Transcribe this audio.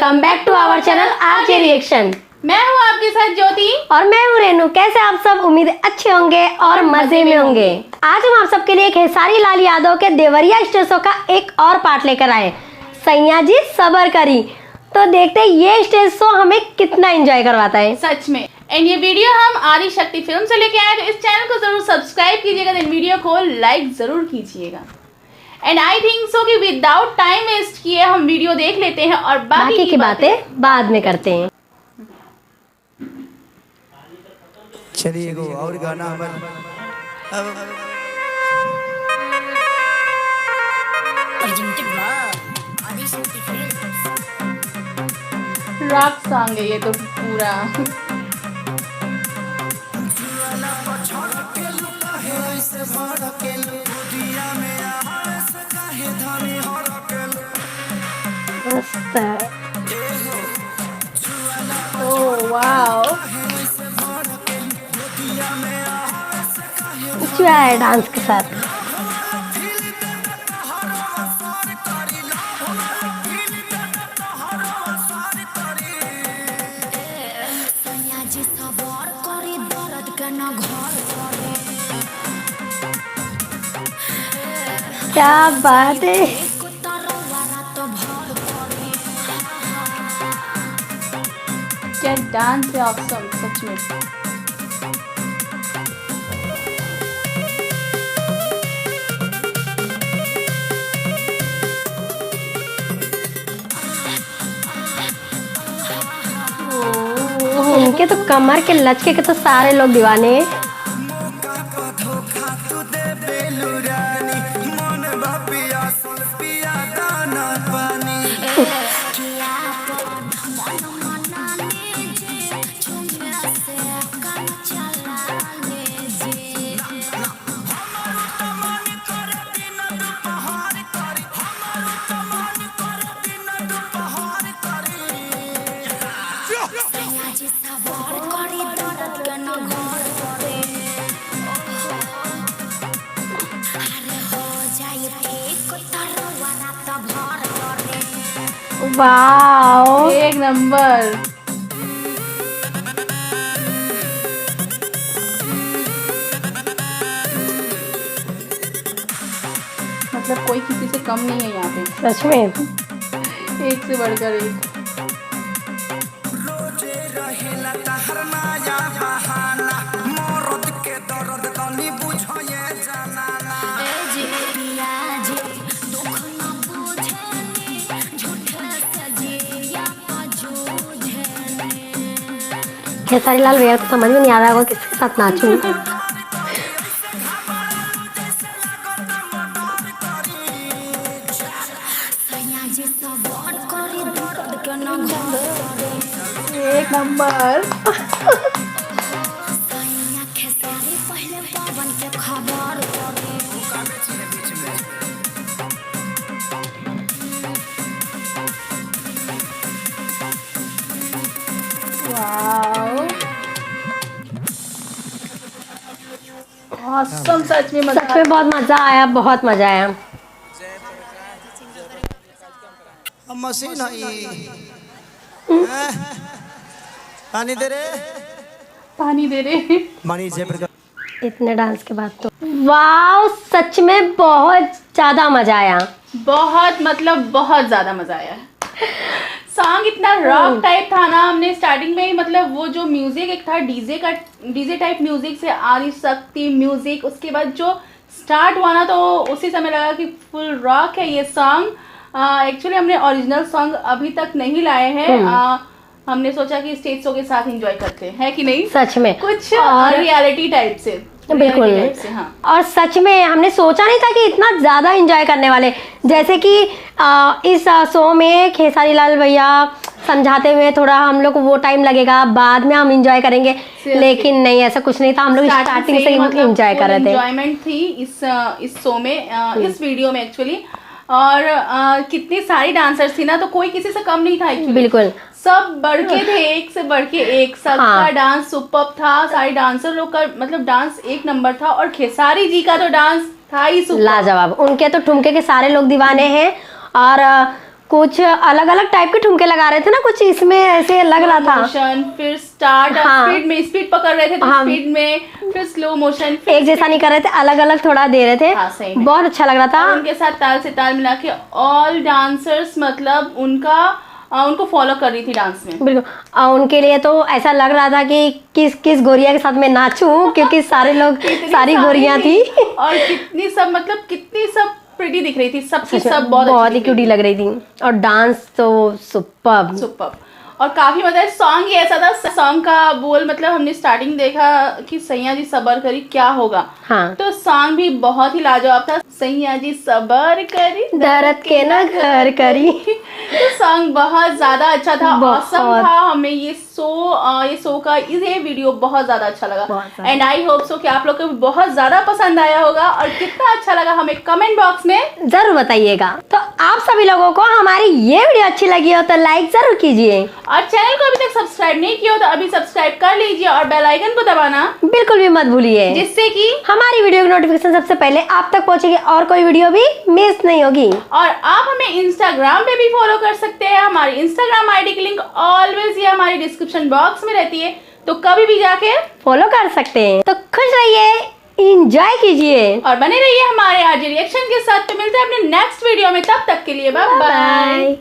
Welcome back to our channel आज ये reaction. मैं हूँ आपके साथ ज्योति और मैं हूँ रेनू। कैसे आप सब? उम्मीद अच्छे होंगे और मजे में होंगे। आज हम आप सबके लिए खेसारी लाल यादव के देवरिया स्टेज शो का एक और पार्ट लेकर आए, सैया जी सबर करी। तो देखते हैं ये स्टेज शो हमें कितना एंजॉय करवाता है सच में। एंड ये वीडियो हम आदि शक्ति फिल्म से लेके आए, तो इस चैनल को जरूर सब्सक्राइब कीजिएगा, देन वीडियो को लाइक जरूर कीजिएगा। एंड आई थिंक सो कि विदाउट टाइम वेस्ट किए हम वीडियो देख लेते हैं और बाकी की बातें बाद में करते हैं। चलिए एगो और गाना रॉक सॉन्ग है ये तो पूरा। मस्त है। ओह वाओ, अच्छा है डांस के साथ। क्या बात है। क्या डांस है ऑसम सच में। इनके तो कमर के लचके के तो सारे लोग दीवाने हैं। वाओ, एक नंबर। मतलब कोई किसी से कम नहीं है यहाँ पे, सच में एक से बढ़कर एक। खेसारी लाल भैया तो समझ में नहीं आ रहा होगा किसके साथ नाचूं। एक नंबर। वाओ ऑसम, सच में मजा। सच में बहुत मजा आया, बहुत मजा आया। मशीन पानी दे रे, पानी दे रहे। पानी जयप्रकाश। इतने डांस के बाद तो वाओ, सच में बहुत ज्यादा मजा आया। बहुत मतलब बहुत ज्यादा मजा आया। सॉन्ग इतना रॉक टाइप था ना, हमने स्टार्टिंग में ही मतलब वो जो म्यूजिक एक था डीजे टाइप म्यूजिक से आदि शक्ति म्यूजिक, उसके बाद जो स्टार्ट हुआ ना तो उसी समय लगा कि फुल रॉक है ये सॉन्ग। एक्चुअली हमने ओरिजिनल सॉन्ग अभी तक नहीं लाए हैं। हमने सोचा कि स्टेज शो के साथ एंजॉय करते हैं, है कि नहीं? सच में कुछ रियलिटी टाइप से, बिल्कुल से। हाँ। और सच में हमने सोचा नहीं था कि इतना ज़्यादा एंजॉय करने वाले। जैसे कि इस शो में खेसारी लाल भैया समझाते हुए थोड़ा हम लोग को वो टाइम लगेगा, बाद में हम एंजॉय करेंगे, लेकिन नहीं, ऐसा कुछ नहीं था। हम लोग स्टार्टिंग से ही एंजॉय कर रहे थे। एंजॉयमेंट थी इस शो में, इस वीडियो में एक्चुअली। और कितनी सारी डांसर्स थी ना, तो कोई किसी से कम नहीं था एक्चुअली। बिल्कुल सब बढ़ के थे, एक से बढ़ के एक। सबका डांस सुपर्ब था, सारे डांसर लोग का मतलब डांस एक नंबर था। और खेसारी जी का तो डांस था ही सुपर्ब, लाजवाब। उनके तो ठुमके के सारे लोग दीवाने हैं। और कुछ अलग अलग टाइप के ठुमके लगा रहे थे ना, कुछ इसमें ऐसे लग रहा था। मोशन, फिर स्टार्ट हाँ। स्पीड में, स्पीड पकड़ रहे थे तो हाँ। स्पीड में, फिर स्लो मोशन, एक जैसा नहीं कर रहे थे, अलग अलग थोड़ा दे रहे थे। हाँ, सही में। बहुत अच्छा लग रहा था। उनके साथ ताल से ताल मिला के ऑल डांसर्स मतलब उनको फॉलो कर रही थी डांस में। बिल्कुल। और उनके लिए तो ऐसा लग रहा था कि किस किस गोरिया के साथ मैं नाचूं, क्योंकि सारे लोग कितनी सारी गोरियां थी। और कितनी सब प्रिटी दिख रही थी, सबकी सच में सब बहुत बहुत ही क्यूटी लग रही थी। और डांस तो सुपर्ब। सुपर। और काफी मजा है। सॉन्ग ही ऐसा था, सॉन्ग का बोल मतलब हमने स्टार्टिंग देखा कि सैया जी सबर करी क्या होगा, हाँ। तो सॉन्ग भी बहुत ही लाजवाब था। सैया जी सबर करी दर्द के न घर करी। तो सॉन्ग बहुत ज्यादा अच्छा था, बहुत। ऑसम था। हमें ये शो का ये वीडियो बहुत ज्यादा अच्छा लगा बहुत ज्यादा। एंड आई होप सो कि आप लोग को भी बहुत ज्यादा पसंद आया होगा। और कितना अच्छा लगा हमें कमेंट बॉक्स में जरूर बताइएगा। तो आप सभी लोगों को हमारी ये वीडियो अच्छी लगी हो तो लाइक जरूर कीजिए, और चैनल को अभी तक सब्सक्राइब नहीं किया हो तो अभी सब्सक्राइब कर लीजिए और बेल आइकन को दबाना, बिल्कुल भी मत भूलिए, जिससे कि हमारी वीडियो की नोटिफिकेशन सबसे पहले आप तक पहुंचेगी और कोई वीडियो भी मिस नहीं होगी। और आप हमें इंस्टाग्राम पे भी फॉलो कर सकते हैं। हमारी इंस्टाग्राम आईडी की लिंक ऑलवेज ये हमारी डिस्क्रिप्शन बॉक्स में रहती है, तो कभी भी जाके फॉलो कर सकते हैं। तो खुश रहिए, एंजॉय कीजिए और बने रहिए हमारे आज रिएक्शन के साथ। तो मिलते हैं अपने नेक्स्ट वीडियो में, तब तक के लिए बाय बाय। बाय।